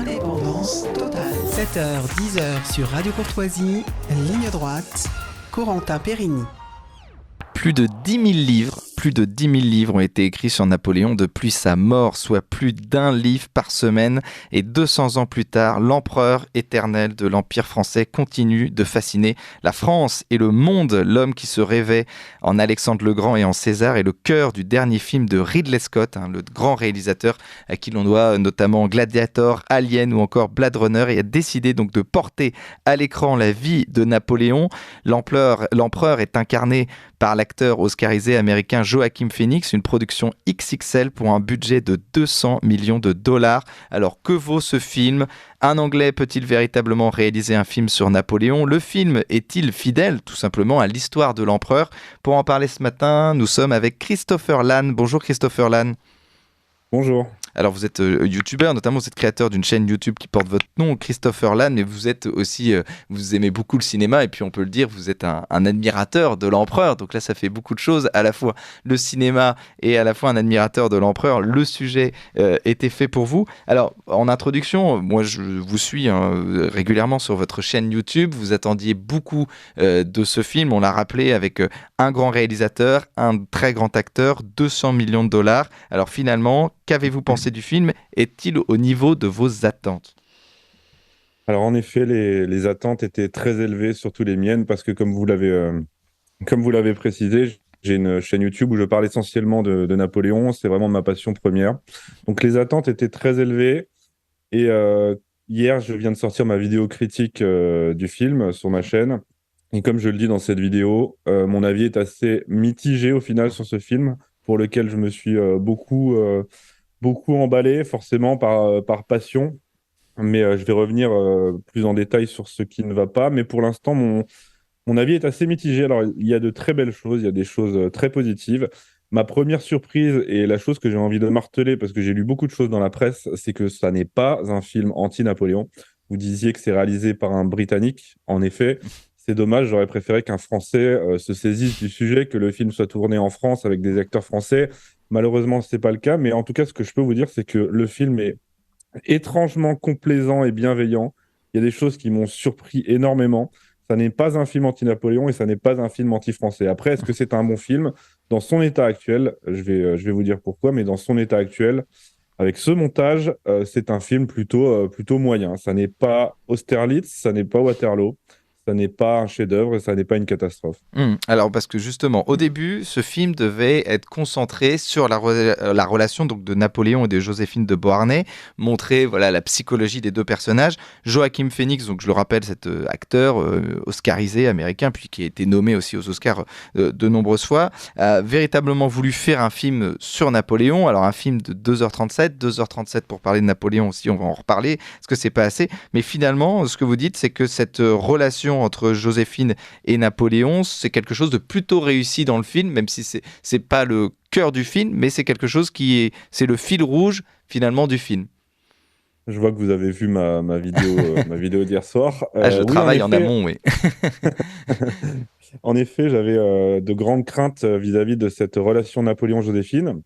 Indépendance totale. 7h, 10h sur Radio Courtoisie, ligne droite, Corentin Périni. Plus de 10 000 livres ont été écrits sur Napoléon depuis sa mort, soit plus d'1 livre par semaine. Et 200 ans plus tard, l'empereur éternel de l'Empire français continue de fasciner la France et le monde. L'homme qui se rêvait en Alexandre le Grand et en César est le cœur du dernier film de Ridley Scott, le grand réalisateur à qui l'on doit notamment Gladiator, Alien ou encore Blade Runner, et a décidé donc de porter à l'écran la vie de Napoléon. L'empereur est incarné par l'acteur oscarisé américain Joaquin Phoenix, une production XXL pour un budget de 200 millions de dollars. Alors que vaut ce film ? Un Anglais peut-il véritablement réaliser un film sur Napoléon ? Le film est-il fidèle tout simplement à l'histoire de l'empereur ? Pour en parler ce matin, nous sommes avec Christopher Lann. Bonjour Christopher Lann. Bonjour. Alors vous êtes youtubeur, notamment vous êtes créateur d'une chaîne YouTube qui porte votre nom, Christopher Lann, mais vous êtes aussi, vous aimez beaucoup le cinéma et puis on peut le dire, vous êtes un admirateur de l'empereur. Donc là ça fait beaucoup de choses, à la fois le cinéma et à la fois un admirateur de l'empereur. Le sujet était fait pour vous. Alors en introduction, moi je vous suis régulièrement sur votre chaîne YouTube. Vous attendiez beaucoup de ce film, on l'a rappelé, avec un grand réalisateur, un très grand acteur, 200 millions de dollars. Alors finalement, qu'avez-vous pensé du film ? Est-il au niveau de vos attentes ? Alors en effet, les attentes étaient très élevées, surtout les miennes, parce que comme vous l'avez précisé, j'ai une chaîne YouTube où je parle essentiellement de Napoléon, c'est vraiment ma passion première. Donc les attentes étaient très élevées, et hier je viens de sortir ma vidéo critique du film sur ma chaîne, et comme je le dis dans cette vidéo, mon avis est assez mitigé au final sur ce film, pour lequel je me suis beaucoup emballé, forcément par passion. Mais je vais revenir plus en détail sur ce qui ne va pas. Mais pour l'instant, mon avis est assez mitigé. Alors, il y a de très belles choses, il y a des choses très positives. Ma première surprise, et la chose que j'ai envie de marteler, parce que j'ai lu beaucoup de choses dans la presse, c'est que ça n'est pas un film anti-Napoléon. Vous disiez que c'est réalisé par un Britannique. En effet, c'est dommage, j'aurais préféré qu'un Français se saisisse du sujet, que le film soit tourné en France avec des acteurs français. Malheureusement, ce n'est pas le cas. Mais en tout cas, ce que je peux vous dire, c'est que le film est étrangement complaisant et bienveillant. Il y a des choses qui m'ont surpris énormément. Ça n'est pas un film anti-Napoléon et ça n'est pas un film anti-français. Après, est-ce que c'est un bon film ? Dans son état actuel, je vais vous dire pourquoi, mais dans son état actuel, avec ce montage, c'est un film plutôt moyen. Ça n'est pas Austerlitz, ça n'est pas Waterloo, ça n'est pas un chef-d'œuvre et ça n'est pas une catastrophe. Alors parce que justement, au début, ce film devait être concentré sur la relation donc de Napoléon et de Joséphine de Beauharnais, montrer la psychologie des deux personnages. Joaquin Phoenix, donc je le rappelle, cet acteur oscarisé américain, puis qui a été nommé aussi aux Oscars de nombreuses fois, a véritablement voulu faire un film sur Napoléon. Alors un film de 2h37 pour parler de Napoléon aussi, on va en reparler, parce que c'est pas assez. Mais finalement, ce que vous dites, c'est que cette relation entre Joséphine et Napoléon, c'est quelque chose de plutôt réussi dans le film, même si c'est pas le cœur du film, mais c'est quelque chose c'est le fil rouge finalement du film. Je vois que vous avez vu ma vidéo d'hier soir. Je travaille en amont, oui. En effet, j'avais de grandes craintes vis-à-vis de cette relation Napoléon-Joséphine.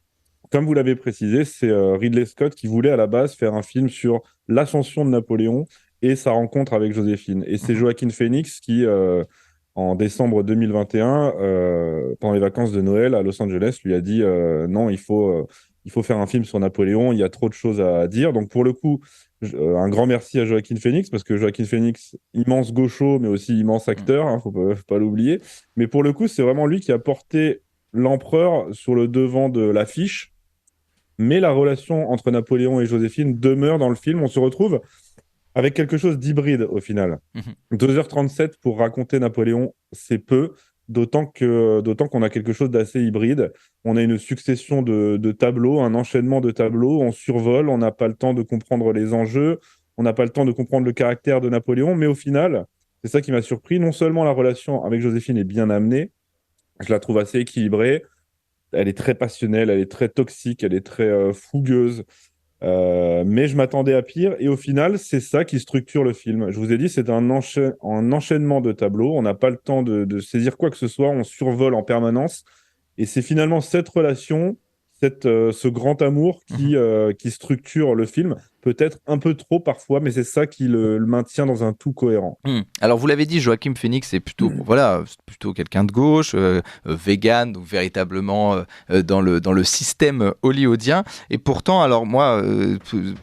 Comme vous l'avez précisé, c'est Ridley Scott qui voulait à la base faire un film sur l'ascension de Napoléon et sa rencontre avec Joséphine. Et c'est Joaquin Phoenix qui, en décembre 2021, pendant les vacances de Noël à Los Angeles, lui a dit non, il faut faire un film sur Napoléon, il y a trop de choses à dire. Donc pour le coup, un grand merci à Joaquin Phoenix, parce que Joaquin Phoenix, immense gaucho, mais aussi immense acteur, faut pas l'oublier. Mais pour le coup, c'est vraiment lui qui a porté l'empereur sur le devant de l'affiche. Mais la relation entre Napoléon et Joséphine demeure dans le film. On se retrouve avec quelque chose d'hybride au final. 2h37 pour raconter Napoléon, c'est peu, d'autant qu'on a quelque chose d'assez hybride. On a une succession de tableaux, un enchaînement de tableaux, on survole, on n'a pas le temps de comprendre les enjeux, on n'a pas le temps de comprendre le caractère de Napoléon, mais au final, c'est ça qui m'a surpris. Non seulement la relation avec Joséphine est bien amenée, je la trouve assez équilibrée, elle est très passionnelle, elle est très toxique, elle est très fougueuse. Mais je m'attendais à pire. Et au final, c'est ça qui structure le film. Je vous ai dit, c'est un enchaînement de tableaux. On n'a pas le temps de saisir quoi que ce soit. On survole en permanence. Et c'est finalement cette relation, ce grand amour qui structure le film. peut-être un peu trop parfois, mais c'est ça qui le maintient dans un tout cohérent. Alors vous l'avez dit, Joaquin Phoenix est plutôt, voilà, c'est plutôt quelqu'un de gauche, vegan, donc véritablement dans le système hollywoodien. Et pourtant, alors moi,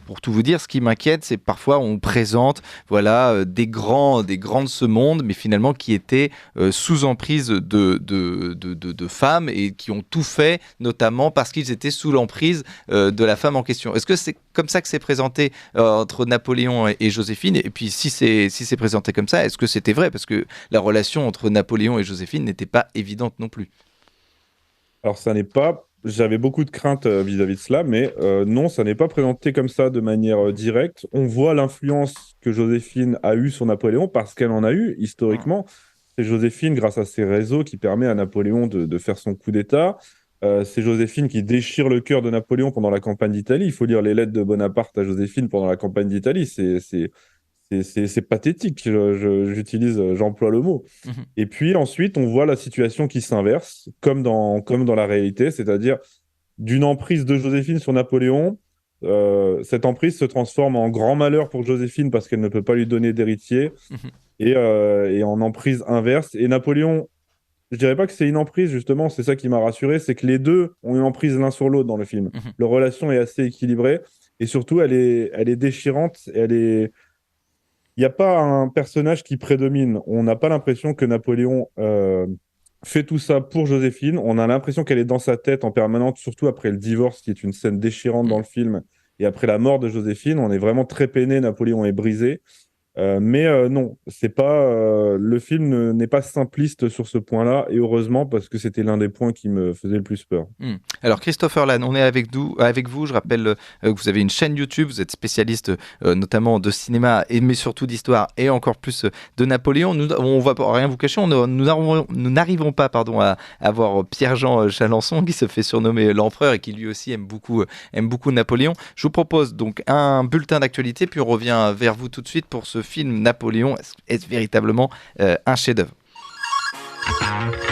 pour tout vous dire, ce qui m'inquiète, c'est parfois on présente, voilà, des grands de ce monde, mais finalement qui étaient sous emprise de femmes et qui ont tout fait, notamment parce qu'ils étaient sous l'emprise de la femme en question. Est-ce que c'est comme ça que c'est présenté entre Napoléon et Joséphine? Et puis si c'est présenté comme ça, est-ce que c'était vrai? Parce que la relation entre Napoléon et Joséphine n'était pas évidente non plus. Alors, ça n'est pas. J'avais beaucoup de craintes vis-à-vis de cela, mais non, ça n'est pas présenté comme ça de manière directe. On voit l'influence que Joséphine a eue sur Napoléon parce qu'elle en a eu historiquement. C'est Joséphine, grâce à ses réseaux, qui permet à Napoléon de faire son coup d'État. C'est Joséphine qui déchire le cœur de Napoléon pendant la campagne d'Italie. Il faut lire les lettres de Bonaparte à Joséphine pendant la campagne d'Italie. C'est pathétique. J'emploie le mot. Et puis ensuite, on voit la situation qui s'inverse, comme dans la réalité, c'est-à-dire d'une emprise de Joséphine sur Napoléon. Cette emprise se transforme en grand malheur pour Joséphine parce qu'elle ne peut pas lui donner d'héritier et en emprise inverse. Et Napoléon, je dirais pas que c'est une emprise, justement, c'est ça qui m'a rassuré, c'est que les deux ont une emprise l'un sur l'autre dans le film. Leur relation est assez équilibrée et surtout, elle est déchirante. Il n'y a pas un personnage qui prédomine. On n'a pas l'impression que Napoléon fait tout ça pour Joséphine. On a l'impression qu'elle est dans sa tête en permanence, surtout après le divorce, qui est une scène déchirante dans le film. Et après la mort de Joséphine, on est vraiment très peiné. Napoléon est brisé. Mais non, c'est pas le film n'est pas simpliste sur ce point-là, et heureusement parce que c'était l'un des points qui me faisait le plus peur. Alors Christopher Lann, on est avec vous. Je rappelle que vous avez une chaîne YouTube, vous êtes spécialiste notamment de cinéma, mais surtout d'histoire et encore plus de Napoléon. On va rien vous cacher, nous n'arriverons pas à avoir Pierre-Jean Chalençon qui se fait surnommer l'empereur et qui lui aussi aime beaucoup Napoléon. Je vous propose donc un bulletin d'actualité, puis on revient vers vous tout de suite pour ce film Napoléon. Est-ce véritablement un chef-d'œuvre?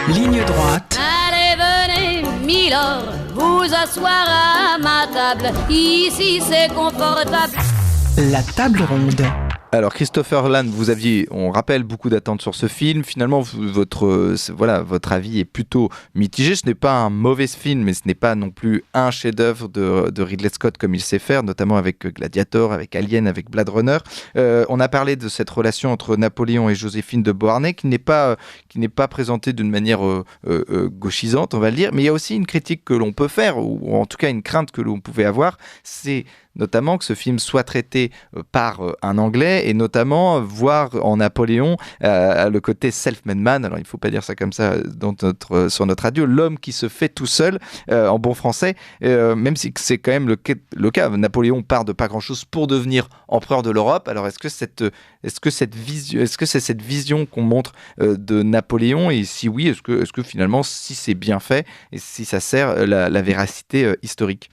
Ligne droite. Allez, venez, Milord, vous asseoir à ma table. Ici, c'est confortable. La table ronde. Alors Christopher Lann, on rappelle beaucoup d'attentes sur ce film. Finalement, votre avis est plutôt mitigé. Ce n'est pas un mauvais film, mais ce n'est pas non plus un chef-d'œuvre de Ridley Scott comme il sait faire, notamment avec Gladiator, avec Alien, avec Blade Runner. On a parlé de cette relation entre Napoléon et Joséphine de Beauharnais qui n'est pas présentée d'une manière gauchisante, on va le dire. Mais il y a aussi une critique que l'on peut faire, ou en tout cas une crainte que l'on pouvait avoir, c'est notamment que ce film soit traité par un Anglais et notamment voir en Napoléon le côté self-made man, alors il ne faut pas dire ça comme ça sur notre radio, l'homme qui se fait tout seul en bon français, même si c'est quand même le cas. Napoléon part de pas grand-chose pour devenir empereur de l'Europe. Alors est-ce que c'est cette vision qu'on montre de Napoléon, et si oui, est-ce que finalement, si c'est bien fait et si ça sert la véracité historique?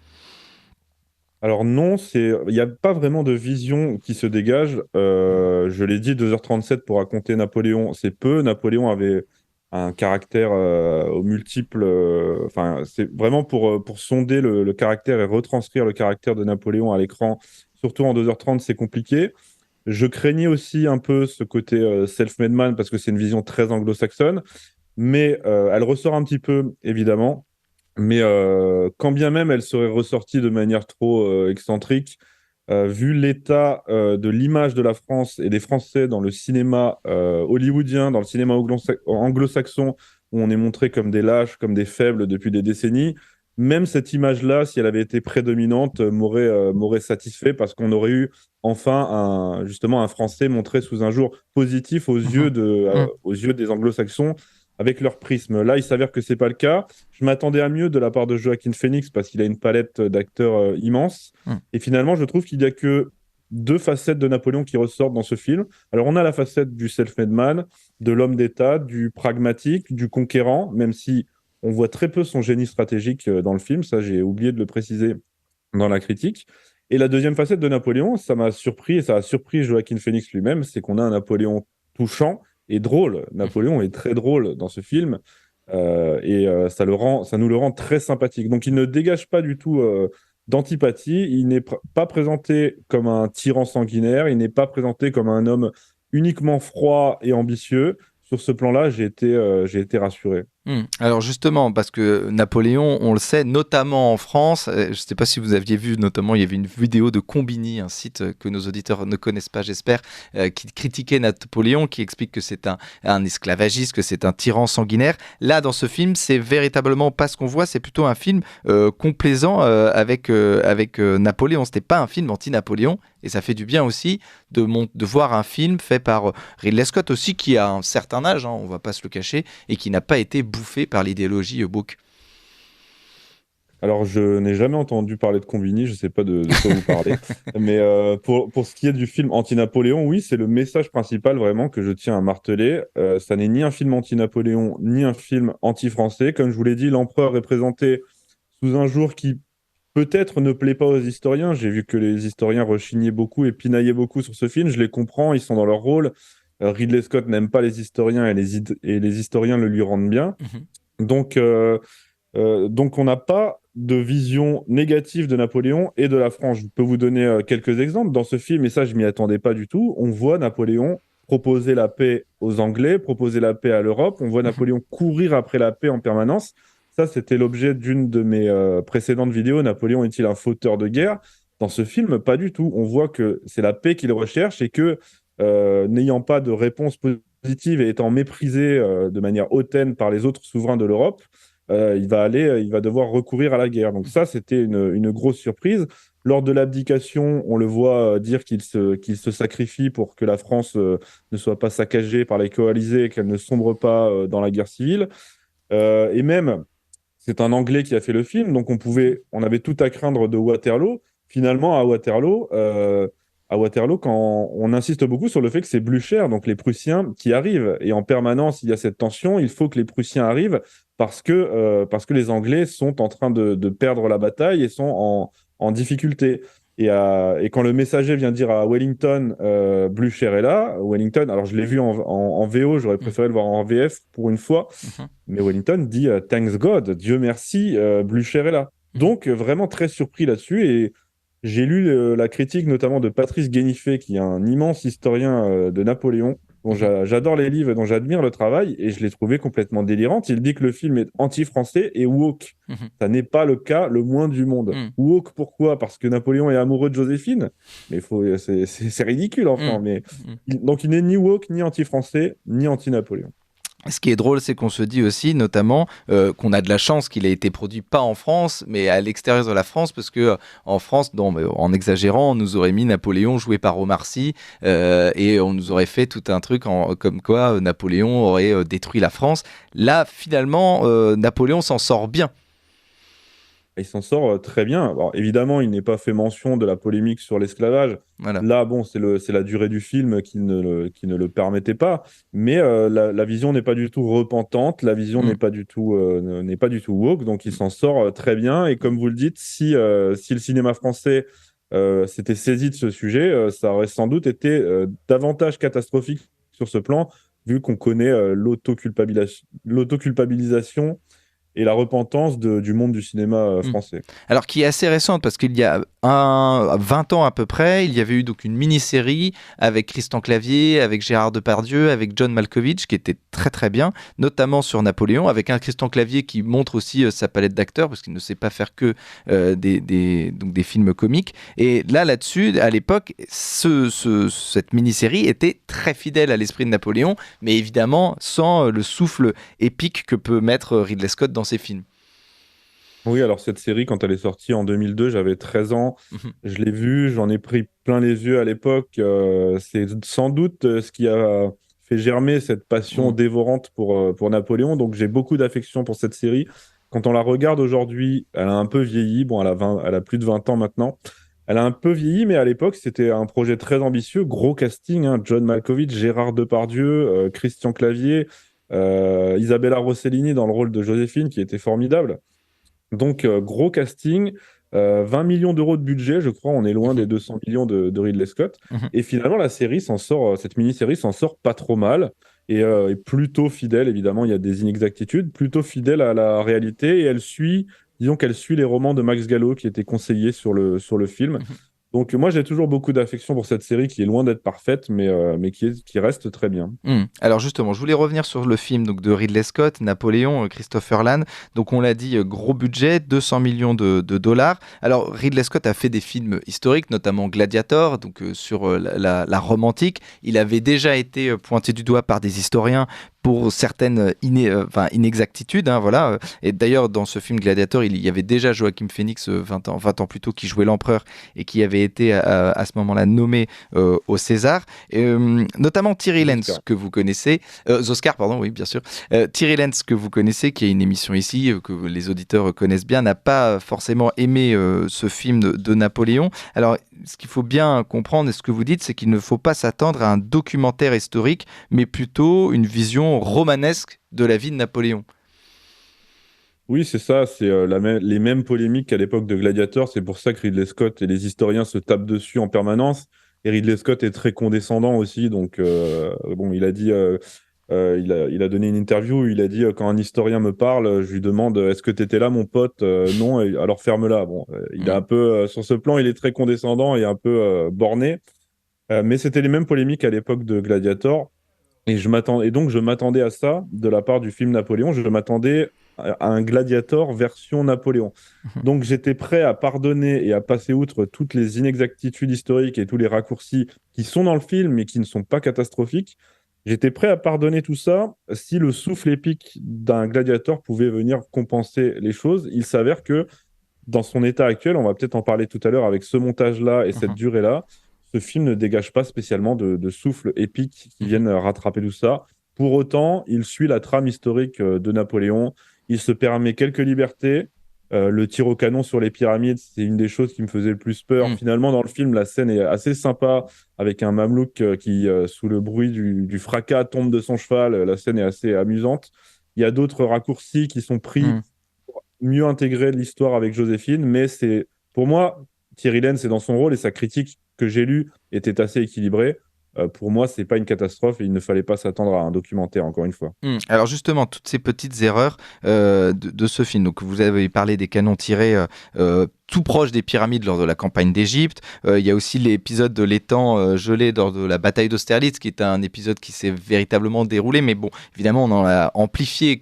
Alors non, il n'y a pas vraiment de vision qui se dégage. Je l'ai dit, 2h37 pour raconter Napoléon, c'est peu. Napoléon avait un caractère aux multiples... Enfin, c'est vraiment pour sonder le caractère et retranscrire le caractère de Napoléon à l'écran. Surtout en 2h30, c'est compliqué. Je craignais aussi un peu ce côté self-made man parce que c'est une vision très anglo-saxonne. Mais elle ressort un petit peu, évidemment. Mais quand bien même elle serait ressortie de manière trop excentrique, vu l'état de l'image de la France et des Français dans le cinéma hollywoodien, dans le cinéma anglo-saxon, où on est montré comme des lâches, comme des faibles depuis des décennies, même cette image-là, si elle avait été prédominante, m'aurait satisfait parce qu'on aurait eu enfin justement un Français montré sous un jour positif aux yeux des anglo-saxons, avec leur prisme. Là, il s'avère que c'est pas le cas. Je m'attendais à mieux de la part de Joaquin Phoenix parce qu'il a une palette d'acteurs immense. Et finalement, je trouve qu'il n'y a que deux facettes de Napoléon qui ressortent dans ce film. Alors, on a la facette du self-made man, de l'homme d'État, du pragmatique, du conquérant, même si on voit très peu son génie stratégique dans le film. Ça, j'ai oublié de le préciser dans la critique. Et la deuxième facette de Napoléon, ça m'a surpris et ça a surpris Joaquin Phoenix lui-même, c'est qu'on a un Napoléon touchant et drôle. Napoléon est très drôle dans ce film ça nous le rend très sympathique. Donc il ne dégage pas du tout d'antipathie. Il n'est pas présenté comme un tyran sanguinaire, il n'est pas présenté comme un homme uniquement froid et ambitieux. Sur ce plan-là, j'ai été rassuré. Alors justement, parce que Napoléon, on le sait, notamment en France, je ne sais pas si vous aviez vu, notamment il y avait une vidéo de Combini, un site que nos auditeurs ne connaissent pas, j'espère, qui critiquait Napoléon, qui explique que c'est un esclavagiste, que c'est un tyran sanguinaire. Là, dans ce film, c'est véritablement pas ce qu'on voit, c'est plutôt un film complaisant avec Napoléon. C'était pas un film anti-Napoléon, et ça fait du bien aussi de voir un film fait par Ridley Scott aussi, qui a un certain âge, on va pas se le cacher, et qui n'a pas été bouffé par l'idéologie woke. Alors, je n'ai jamais entendu parler de Combini, je ne sais pas de quoi vous parlez. Mais pour ce qui est du film anti-Napoléon, oui, c'est le message principal vraiment que je tiens à marteler. Ça n'est ni un film anti-Napoléon, ni un film anti-français. Comme je vous l'ai dit, l'empereur est présenté sous un jour qui peut-être ne plaît pas aux historiens. J'ai vu que les historiens rechignaient beaucoup et pinaillaient beaucoup sur ce film. Je les comprends, ils sont dans leur rôle. Ridley Scott n'aime pas les historiens et les historiens le lui rendent bien. Donc on n'a pas de vision négative de Napoléon et de la France. Je peux vous donner quelques exemples. Dans ce film, et ça, je m'y attendais pas du tout, on voit Napoléon proposer la paix aux Anglais, proposer la paix à l'Europe. On voit Napoléon courir après la paix en permanence. Ça, c'était l'objet d'une de mes précédentes vidéos. Napoléon est-il un fauteur de guerre? Dans ce film, pas du tout. On voit que c'est la paix qu'il recherche et que, n'ayant pas de réponse positive et étant méprisé de manière hautaine par les autres souverains de l'Europe, il va devoir recourir à la guerre. Donc ça, c'était une grosse surprise. Lors de l'abdication, on le voit dire qu'il se sacrifie pour que la France ne soit pas saccagée par les coalisés et qu'elle ne sombre pas dans la guerre civile. Et même, c'est un Anglais qui a fait le film, donc on avait tout à craindre de Waterloo. Finalement, à Waterloo, quand on insiste beaucoup sur le fait que c'est Blücher, donc les Prussiens, qui arrivent. Et en permanence, il y a cette tension. Il faut que les Prussiens arrivent parce que les Anglais sont en train de perdre la bataille et sont en difficulté. Et quand le messager vient dire à Wellington, Blücher est là, Wellington, alors je l'ai vu en VO, j'aurais préféré le voir en VF pour une fois, mais Wellington dit Thanks God, Dieu merci, Blücher est là. Donc vraiment très surpris là-dessus. Et j'ai lu la critique notamment de Patrice Guéniffé, qui est un immense historien de Napoléon, dont j'adore les livres et dont j'admire le travail, et je l'ai trouvé complètement délirante. Il dit que le film est anti-français et woke. Ça n'est pas le cas le moins du monde. Woke, pourquoi? Parce que Napoléon est amoureux de Joséphine. Mais c'est ridicule, enfin. Donc il n'est ni woke, ni anti-français, ni anti-Napoléon. Ce qui est drôle, c'est qu'on se dit aussi, notamment, qu'on a de la chance qu'il ait été produit pas en France, mais à l'extérieur de la France, parce que en France, en exagérant, on nous aurait mis Napoléon joué par Omar Sy, et on nous aurait fait tout un truc comme quoi Napoléon aurait détruit la France. Là, finalement, Napoléon s'en sort bien. Il s'en sort très bien. Alors, évidemment, il n'est pas fait mention de la polémique sur l'esclavage. Voilà. Là, bon, c'est la durée du film qui ne le permettait pas. Mais la vision n'est pas du tout repentante. La vision n'est pas du tout woke. Donc, il s'en sort très bien. Et comme vous le dites, si le cinéma français s'était saisi de ce sujet, ça aurait sans doute été davantage catastrophique sur ce plan, vu qu'on connaît l'autoculpabilisation et la repentance du monde du cinéma français. Alors, qui est assez récente, parce qu'il y a 20 ans à peu près, il y avait eu donc une mini-série avec Christian Clavier, avec Gérard Depardieu, avec John Malkovich, qui était très très bien, notamment sur Napoléon, avec un Christian Clavier qui montre aussi sa palette d'acteurs, parce qu'il ne sait pas faire que des films comiques. Et là-dessus, à l'époque, cette mini-série était très fidèle à l'esprit de Napoléon, mais évidemment sans le souffle épique que peut mettre Ridley Scott dans ses films. Oui, alors cette série, quand elle est sortie en 2002, j'avais 13 ans. Je l'ai vue, j'en ai pris plein les yeux à l'époque. C'est sans doute ce qui a fait germer cette passion dévorante pour Napoléon. Donc j'ai beaucoup d'affection pour cette série. Quand on la regarde aujourd'hui, elle a un peu vieilli. Bon, elle a plus de 20 ans maintenant. Elle a un peu vieilli, mais à l'époque, c'était un projet très ambitieux. Gros casting, hein. John Malkovich, Gérard Depardieu, Christian Clavier, Isabella Rossellini dans le rôle de Joséphine, qui était formidable. Donc, gros casting, 20 millions d'euros de budget, je crois, on est loin des 200 millions de Ridley Scott. Et finalement, cette mini-série s'en sort pas trop mal et est plutôt fidèle, évidemment, il y a des inexactitudes, plutôt fidèle à la réalité et elle suit disons qu'elle suit les romans de Max Gallo qui étaient conseillés sur le film. Donc moi j'ai toujours beaucoup d'affection pour cette série qui est loin d'être parfaite, mais qui reste très bien. Alors justement, je voulais revenir sur le film donc, de Ridley Scott, Napoléon, Christopher Land. Donc on l'a dit, gros budget, 200 millions de dollars. Alors Ridley Scott a fait des films historiques, notamment Gladiator, donc sur la Rome antique. Il avait déjà été pointé du doigt par des historiens pour certaines inexactitudes, hein, voilà. Et d'ailleurs, dans ce film Gladiator, il y avait déjà Joaquin Phoenix, 20 ans plus tôt, qui jouait l'empereur et qui avait été à ce moment-là nommé au César. Notamment Thierry Lenz, que vous connaissez, Oscar, pardon, oui, bien sûr. Thierry Lenz, que vous connaissez, qui a une émission ici, que les auditeurs connaissent bien, n'a pas forcément aimé ce film de Napoléon. Alors, ce qu'il faut bien comprendre, et ce que vous dites, c'est qu'il ne faut pas s'attendre à un documentaire historique, mais plutôt une vision romanesque de la vie de Napoléon. Oui, c'est ça, c'est les mêmes polémiques qu'à l'époque de Gladiator. C'est pour ça que Ridley Scott et les historiens se tapent dessus en permanence. Et Ridley Scott est très condescendant aussi. Donc, bon, il a dit, il a donné une interview où il a dit quand un historien me parle, je lui demande est-ce que tu étais là, mon pote? Non, alors ferme-la. Bon, il est un peu, sur ce plan, il est très condescendant et un peu borné. Mais c'était les mêmes polémiques à l'époque de Gladiator. Et donc, je m'attendais à ça de la part du film Napoléon. Je m'attendais à un Gladiator version Napoléon. Donc, j'étais prêt à pardonner et à passer outre toutes les inexactitudes historiques et tous les raccourcis qui sont dans le film, mais qui ne sont pas catastrophiques. J'étais prêt à pardonner tout ça si le souffle épique d'un Gladiator pouvait venir compenser les choses. Il s'avère que dans son état actuel, on va peut-être en parler tout à l'heure avec ce montage-là et cette durée-là, ce film ne dégage pas spécialement de souffle épique qui viennent rattraper tout ça. Pour autant, il suit la trame historique de Napoléon. Il se permet quelques libertés. Le tir au canon sur les pyramides, c'est une des choses qui me faisait le plus peur. Finalement, dans le film, la scène est assez sympa avec un mamelouk qui, sous le bruit du fracas, tombe de son cheval. La scène est assez amusante. Il y a d'autres raccourcis qui sont pris pour mieux intégrer l'histoire avec Joséphine, mais c'est, pour moi, Thierry Lenz, c'est dans son rôle et sa critique que j'ai lue était assez équilibrée. Pour moi, c'est pas une catastrophe et il ne fallait pas s'attendre à un documentaire, encore une fois. Alors justement, toutes ces petites erreurs de ce film. Donc vous avez parlé des canons tirés tout proche des pyramides lors de la campagne d'Égypte. Il y a aussi l'épisode de l'étang gelé lors de la bataille d'Austerlitz, qui est un épisode qui s'est véritablement déroulé. Mais bon, évidemment, on en a amplifié,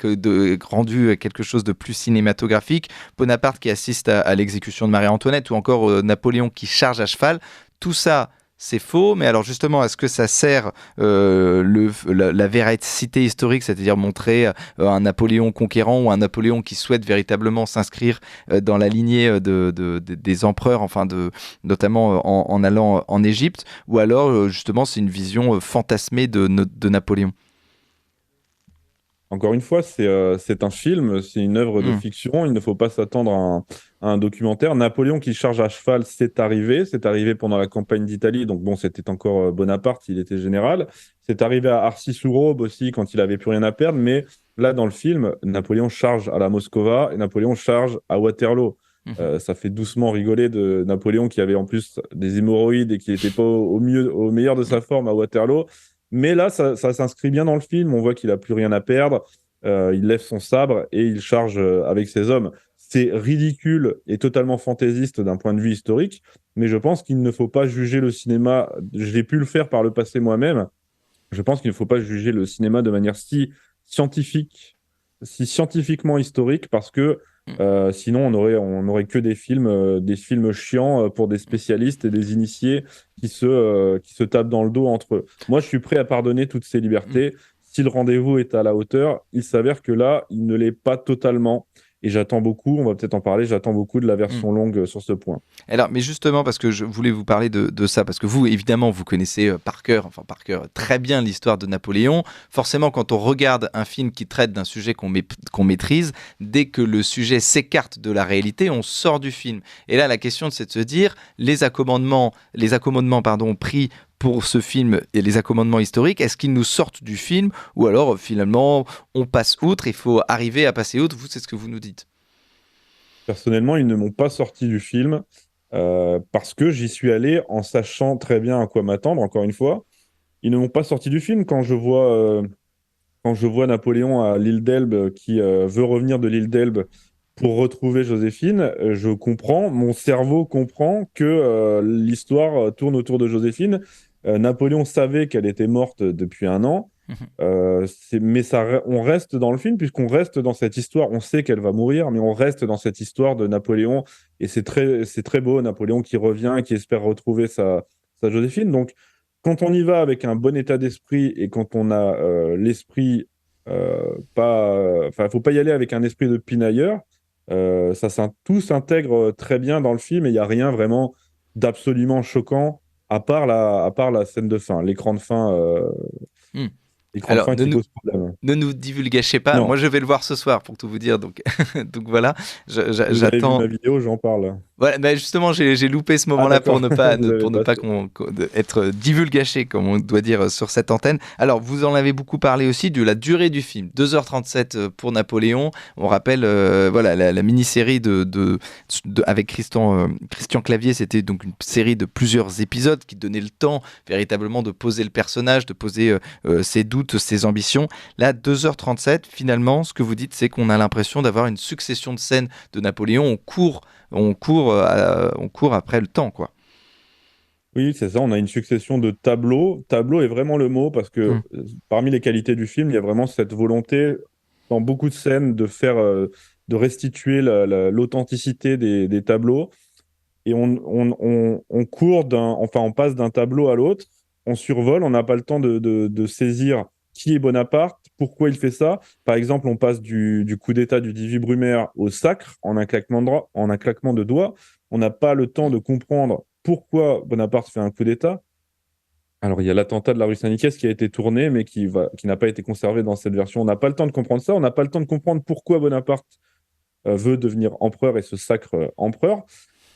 rendu quelque chose de plus cinématographique. Bonaparte qui assiste à l'exécution de Marie-Antoinette, ou encore Napoléon qui charge à cheval. Tout ça, c'est faux, mais alors justement, est-ce que ça sert la véracité historique, c'est-à-dire montrer un Napoléon conquérant ou un Napoléon qui souhaite véritablement s'inscrire dans la lignée des empereurs, notamment en allant en Égypte, ou alors justement c'est une vision fantasmée de Napoléon? Encore une fois, c'est un film, c'est une œuvre de fiction. Il ne faut pas s'attendre à un documentaire. Napoléon qui charge à cheval, c'est arrivé. C'est arrivé pendant la campagne d'Italie. Donc bon, c'était encore Bonaparte, il était général. C'est arrivé à Arcis-sur-Aube aussi quand il avait plus rien à perdre. Mais là, dans le film, Napoléon charge à la Moscova et Napoléon charge à Waterloo. Ça fait doucement rigoler de Napoléon qui avait en plus des hémorroïdes et qui n'était pas au meilleur de sa forme à Waterloo. Mais là, ça s'inscrit bien dans le film. On voit qu'il n'a plus rien à perdre. Il lève son sabre et il charge avec ses hommes. C'est ridicule et totalement fantaisiste d'un point de vue historique, mais je pense qu'il ne faut pas juger le cinéma. J'ai pu le faire par le passé moi-même. Je pense qu'il ne faut pas juger le cinéma de manière si scientifique, si scientifiquement historique, parce que sinon on aurait que des films chiants pour des spécialistes et des initiés qui se tapent dans le dos entre eux. Moi, je suis prêt à pardonner toutes ces libertés. Si le rendez-vous est à la hauteur, il s'avère que là, il ne l'est pas totalement. Et j'attends beaucoup, on va peut-être en parler, j'attends beaucoup de la version longue sur ce point. Alors, mais justement, parce que je voulais vous parler de ça, parce que vous, évidemment, vous connaissez par cœur très bien l'histoire de Napoléon. Forcément, quand on regarde un film qui traite d'un sujet qu'on maîtrise, dès que le sujet s'écarte de la réalité, on sort du film. Et là, la question, c'est de se dire, les accommodements pris pour ce film et les accommodements historiques, est-ce qu'ils nous sortent du film ou alors finalement on passe outre, il faut arriver à passer outre, vous c'est ce que vous nous dites? Personnellement, ils ne m'ont pas sorti du film parce que j'y suis allé en sachant très bien à quoi m'attendre, encore une fois. Ils ne m'ont pas sorti du film quand je vois Napoléon à l'île d'Elbe qui veut revenir de l'île d'Elbe pour retrouver Joséphine, je comprends, mon cerveau comprend que l'histoire tourne autour de Joséphine. Napoléon savait qu'elle était morte depuis un an, mais on reste dans le film puisqu'on reste dans cette histoire. On sait qu'elle va mourir, mais on reste dans cette histoire de Napoléon et c'est très beau, Napoléon qui revient, qui espère retrouver sa Joséphine. Donc, quand on y va avec un bon état d'esprit et quand on a l'esprit faut pas y aller avec un esprit de pinailleur. Tout s'intègre très bien dans le film et il n'y a rien vraiment d'absolument choquant à part la scène de fin, l'écran de fin, Hmm. l'écran de Alors, fin qui pose problème. ne nous divulgachez pas. Non. Moi, je vais le voir ce soir pour tout vous dire. Donc, donc voilà, Vous avez vu j'attends. ma vidéo, j'en parle. Voilà, bah justement, j'ai loupé ce moment-là pour d'accord. ne pas, Vous avez pour ne pas être divulgaché, comme on doit dire sur cette antenne. Alors, vous en avez beaucoup parlé aussi de la durée du film. 2h37 pour Napoléon. On rappelle voilà, la mini-série avec Christian Clavier. C'était donc une série de plusieurs épisodes qui donnait le temps véritablement de poser le personnage, de poser ses doutes, ses ambitions. Là, 2h37, finalement, ce que vous dites, c'est qu'on a l'impression d'avoir une succession de scènes de Napoléon. On court après le temps, quoi. Oui, c'est ça, on a une succession de tableaux. Tableau est vraiment le mot parce que parmi les qualités du film, il y a vraiment cette volonté dans beaucoup de scènes de restituer l'authenticité des tableaux. Et on court on passe d'un tableau à l'autre, on survole, on n'a pas le temps de saisir qui est Bonaparte, pourquoi il fait ça. Par exemple, on passe du coup d'État du 18 Brumaire au sacre en un claquement de doigts. On n'a pas le temps de comprendre pourquoi Bonaparte fait un coup d'État. Alors, il y a l'attentat de la rue Saint-Nicaise qui a été tourné, mais qui n'a pas été conservé dans cette version. On n'a pas le temps de comprendre ça. On n'a pas le temps de comprendre pourquoi Bonaparte veut devenir empereur et se sacre empereur.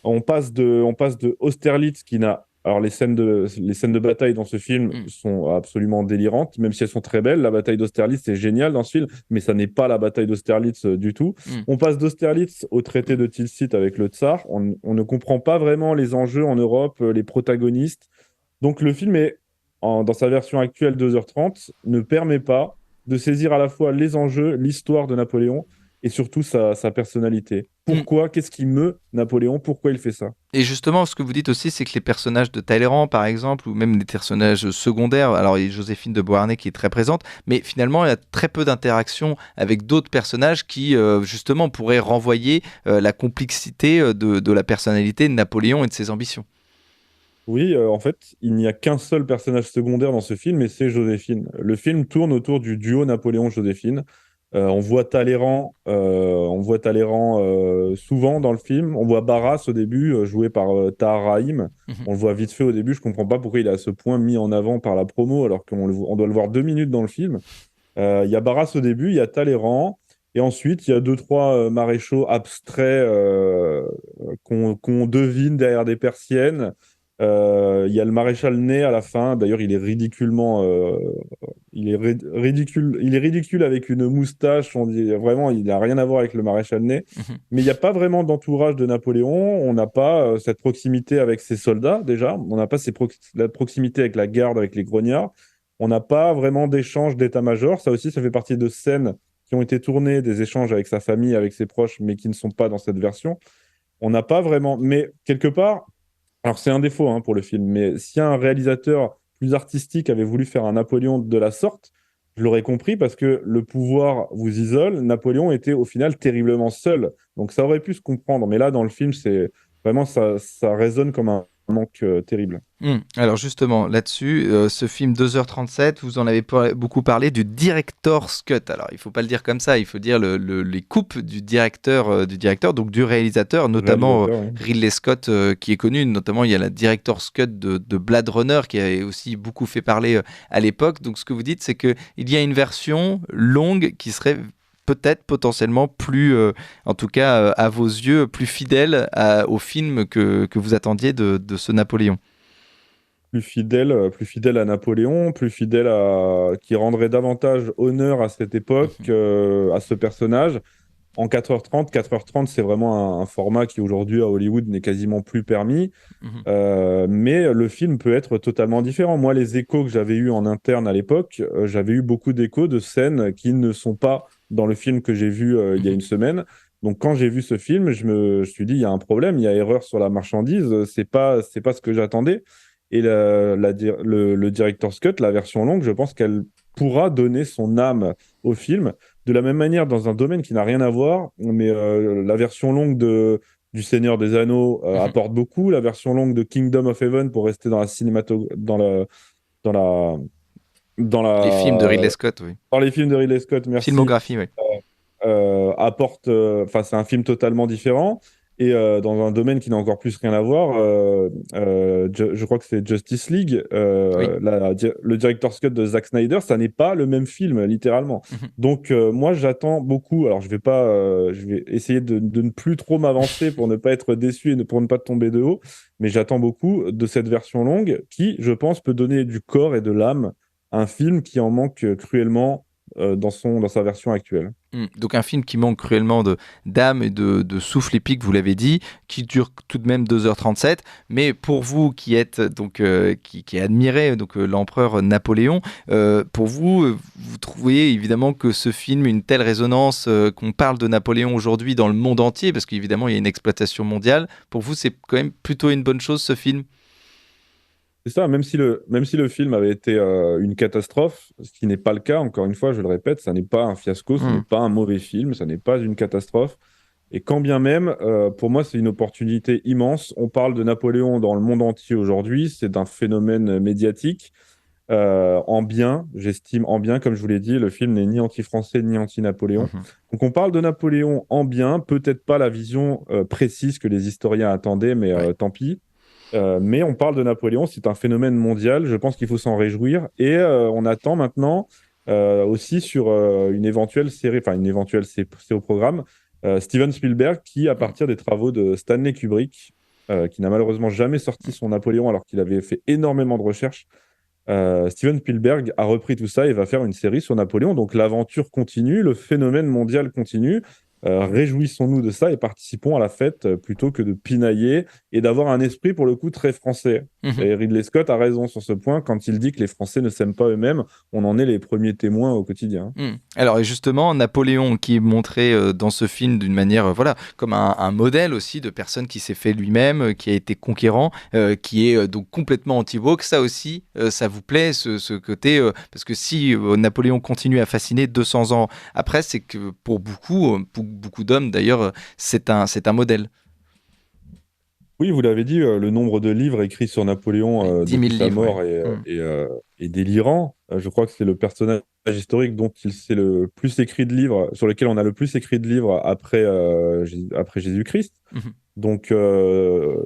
On passe de Austerlitz qui n'a... Alors, les scènes de bataille dans ce film sont absolument délirantes, même si elles sont très belles. La bataille d'Austerlitz, c'est génial dans ce film, mais ça n'est pas la bataille d'Austerlitz du tout. On passe d'Austerlitz au traité de Tilsit avec le Tsar. On ne comprend pas vraiment les enjeux en Europe, les protagonistes. Donc, le film dans sa version actuelle 2h30, ne permet pas de saisir à la fois les enjeux, l'histoire de Napoléon, et surtout sa personnalité. Pourquoi Qu'est-ce qui meut Napoléon Pourquoi il fait ça? Et justement, ce que vous dites aussi, c'est que les personnages de Talleyrand, par exemple, ou même des personnages secondaires, alors il y a Joséphine de Beauharnais qui est très présente, mais finalement, il y a très peu d'interactions avec d'autres personnages qui, justement, pourraient renvoyer la complexité de la personnalité de Napoléon et de ses ambitions. Oui, en fait, il n'y a qu'un seul personnage secondaire dans ce film, et c'est Joséphine. Le film tourne autour du duo Napoléon-Joséphine. On voit Talleyrand souvent dans le film. On voit Barras au début, joué par Tahar Rahim. On le voit vite fait au début. Je ne comprends pas pourquoi il est à ce point mis en avant par la promo, alors qu'on doit le voir 2 minutes dans le film. Il y a Barras au début, il y a Talleyrand. Et ensuite, il y a 2-3 maréchaux abstraits qu'on devine derrière des persiennes. Il y a le maréchal Ney à la fin. D'ailleurs, il est ridiculement, il est ridicule avec une moustache. On dit vraiment, il n'a rien à voir avec le maréchal Ney. Mais il n'y a pas vraiment d'entourage de Napoléon. On n'a pas cette proximité avec ses soldats déjà. On n'a pas la proximité avec la garde, avec les grognards. On n'a pas vraiment d'échange d'état-major. Ça aussi, ça fait partie de scènes qui ont été tournées, des échanges avec sa famille, avec ses proches, mais qui ne sont pas dans cette version. On n'a pas vraiment. Mais quelque part. Alors, c'est un défaut pour le film, mais si un réalisateur plus artistique avait voulu faire un Napoléon de la sorte, je l'aurais compris parce que le pouvoir vous isole. Napoléon était au final terriblement seul. Donc, ça aurait pu se comprendre. Mais là, dans le film, c'est vraiment ça résonne comme un manque terrible. Alors justement, là-dessus, ce film 2h37, vous en avez beaucoup parlé du director's cut. Alors, il ne faut pas le dire comme ça, il faut dire les coupes du directeur, donc du réalisateur, notamment Ridley Scott, qui est connu. Notamment, il y a la director's cut de Blade Runner, qui a aussi beaucoup fait parler à l'époque. Donc, ce que vous dites, c'est qu'il y a une version longue qui serait peut-être potentiellement plus, en tout cas à vos yeux, plus fidèle au film que vous attendiez de ce Napoléon. Plus fidèle à Napoléon, qui rendrait davantage honneur à cette époque, à ce personnage. En 4h30, c'est vraiment un format qui aujourd'hui à Hollywood n'est quasiment plus permis. Mais le film peut être totalement différent. Moi, les échos que j'avais eus en interne à l'époque, j'avais eu beaucoup d'échos de scènes qui ne sont pas dans le film que j'ai vu il y a une semaine. Donc quand j'ai vu ce film, je me suis dit, il y a un problème, il y a erreur sur la marchandise, c'est pas ce que j'attendais. Et le director's cut, la version longue, je pense qu'elle pourra donner son âme au film. De la même manière, dans un domaine qui n'a rien à voir, mais la version longue du Seigneur des Anneaux apporte beaucoup. La version longue de Kingdom of Heaven, pour rester dans la dans la, Les films de Ridley Scott, oui. dans les films de Ridley Scott, merci, Filmographie, oui. apporte. Enfin, c'est un film totalement différent. Et dans un domaine qui n'a encore plus rien à voir, je crois que c'est Justice League, Oui. le director's cut de Zack Snyder, ça n'est pas le même film, littéralement. Mhm. Donc, moi, j'attends beaucoup. Alors, je vais essayer de ne plus trop m'avancer pour ne pas être déçu et pour ne pas tomber de haut. Mais j'attends beaucoup de cette version longue qui, je pense, peut donner du corps et de l'âme à un film qui en manque cruellement dans sa version actuelle. Donc un film qui manque cruellement d'âme et de souffle épique, vous l'avez dit, qui dure tout de même 2h37. Mais pour vous qui êtes qui admirez l'empereur Napoléon, pour vous, vous trouvez évidemment que ce film a une telle résonance, qu'on parle de Napoléon aujourd'hui dans le monde entier, parce qu'évidemment il y a une exploitation mondiale. Pour vous, c'est quand même plutôt une bonne chose, ce film? C'est ça, même si le film avait été une catastrophe, ce qui n'est pas le cas, encore une fois, je le répète, ça n'est pas un fiasco, ce n'est pas un mauvais film, ça n'est pas une catastrophe. Et quand bien même, pour moi, c'est une opportunité immense. On parle de Napoléon dans le monde entier aujourd'hui, c'est un phénomène médiatique. En bien, j'estime en bien, comme je vous l'ai dit, le film n'est ni anti-français ni anti-Napoléon. Donc on parle de Napoléon en bien, peut-être pas la vision précise que les historiens attendaient, mais Ouais. tant pis. Mais on parle de Napoléon, c'est un phénomène mondial, je pense qu'il faut s'en réjouir. Et on attend maintenant aussi sur une éventuelle série, enfin une éventuelle, c'est au programme, Steven Spielberg, qui, à partir des travaux de Stanley Kubrick, qui n'a malheureusement jamais sorti son Napoléon alors qu'il avait fait énormément de recherches, Steven Spielberg a repris tout ça et va faire une série sur Napoléon. Donc l'aventure continue, le phénomène mondial continue. Réjouissons-nous de ça et participons à la fête plutôt que de pinailler et d'avoir un esprit pour le coup très français. Et Ridley Scott a raison sur ce point quand il dit que les Français ne s'aiment pas eux-mêmes. On en est les premiers témoins au quotidien. Alors et justement, Napoléon qui est montré dans ce film d'une manière comme un modèle aussi de personne qui s'est fait lui-même, qui a été conquérant, qui est donc complètement anti-woke. Ça aussi, ça vous plaît ce côté parce que si Napoléon continue à fasciner 200 ans après, c'est que pour beaucoup d'hommes d'ailleurs, c'est un modèle. Oui, vous l'avez dit, le nombre de livres écrits sur Napoléon 10 000 depuis sa livres, mort ouais. est délirant. Je crois que c'est le personnage historique dont il s'est le plus écrit de livres, sur lequel on a le plus écrit de livres après Jésus-Christ. Donc,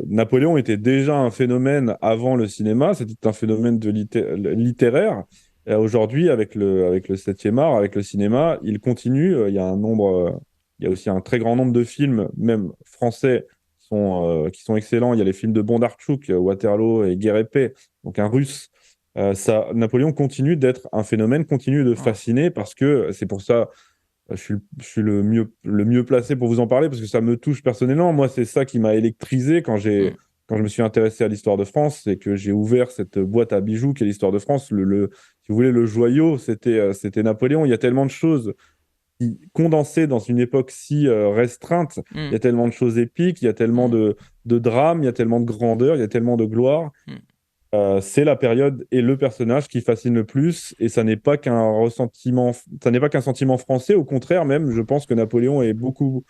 Napoléon était déjà un phénomène avant le cinéma, c'était un phénomène littéraire. Et aujourd'hui, avec le 7e art, avec le cinéma, il continue. Il y a aussi un très grand nombre de films, même français, qui sont excellents. Il y a les films de Bondarchuk, Waterloo et Guerre et Paix, donc un russe. Napoléon continue d'être un phénomène, continue de fasciner, parce que c'est pour ça je suis le mieux placé pour vous en parler, parce que ça me touche personnellement. Moi, c'est ça qui m'a électrisé quand je me suis intéressé à l'histoire de France, c'est que j'ai ouvert cette boîte à bijoux qu'est l'histoire de France. Si vous voulez, le joyau, c'était Napoléon. Il y a tellement de choses condensées dans une époque si restreinte. Il y a tellement de choses épiques, il y a tellement de drames, il y a tellement de grandeur, il y a tellement de gloire. C'est la période et le personnage qui fascine le plus, et ça n'est pas qu'un sentiment français. Au contraire, même, je pense que Napoléon est beaucoup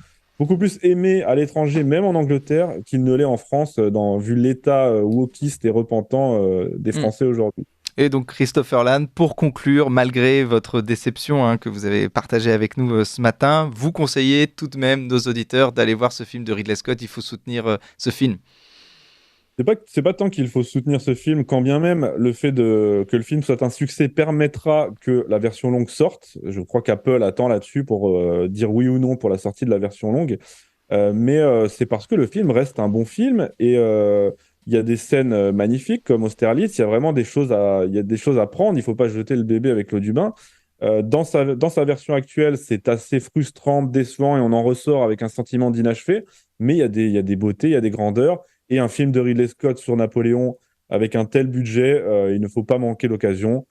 plus aimé à l'étranger, même en Angleterre, qu'il ne l'est en France, vu l'état wokiste et repentant des Français aujourd'hui. Et donc Christopher Land, pour conclure, malgré votre déception que vous avez partagée avec nous ce matin, vous conseillez tout de même nos auditeurs d'aller voir ce film de Ridley Scott. Il faut soutenir ce film. C'est pas tant qu'il faut soutenir ce film, quand bien même le fait que le film soit un succès permettra que la version longue sorte. Je crois qu'Apple attend là-dessus pour dire oui ou non pour la sortie de la version longue. Mais c'est parce que le film reste un bon film, et il y a des scènes magnifiques comme Austerlitz. Il y a vraiment des choses à prendre. Il ne faut pas jeter le bébé avec l'eau du bain. Dans sa version actuelle, c'est assez frustrant, décevant, et on en ressort avec un sentiment d'inachevé. Mais il y a des beautés, il y a des grandeurs. Et un film de Ridley Scott sur Napoléon avec un tel budget, il ne faut pas manquer l'occasion.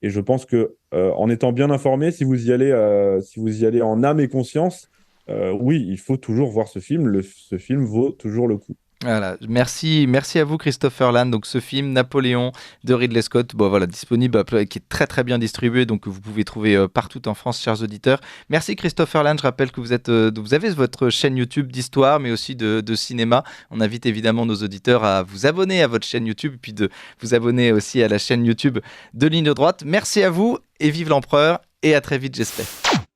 Et je pense que en étant bien informé, si vous y allez en âme et conscience, oui, il faut toujours voir ce film. Ce film vaut toujours le coup. Voilà, merci à vous Christopher Land. Donc ce film Napoléon de Ridley Scott, bon voilà, disponible, qui est très très bien distribué, donc vous pouvez trouver partout en France, chers auditeurs. Merci Christopher Land. Je rappelle que vous avez votre chaîne YouTube d'histoire, mais aussi de cinéma. On invite évidemment nos auditeurs à vous abonner à votre chaîne YouTube, puis de vous abonner aussi à la chaîne YouTube de Ligne Droite. Merci à vous et vive l'empereur, et à très vite j'espère.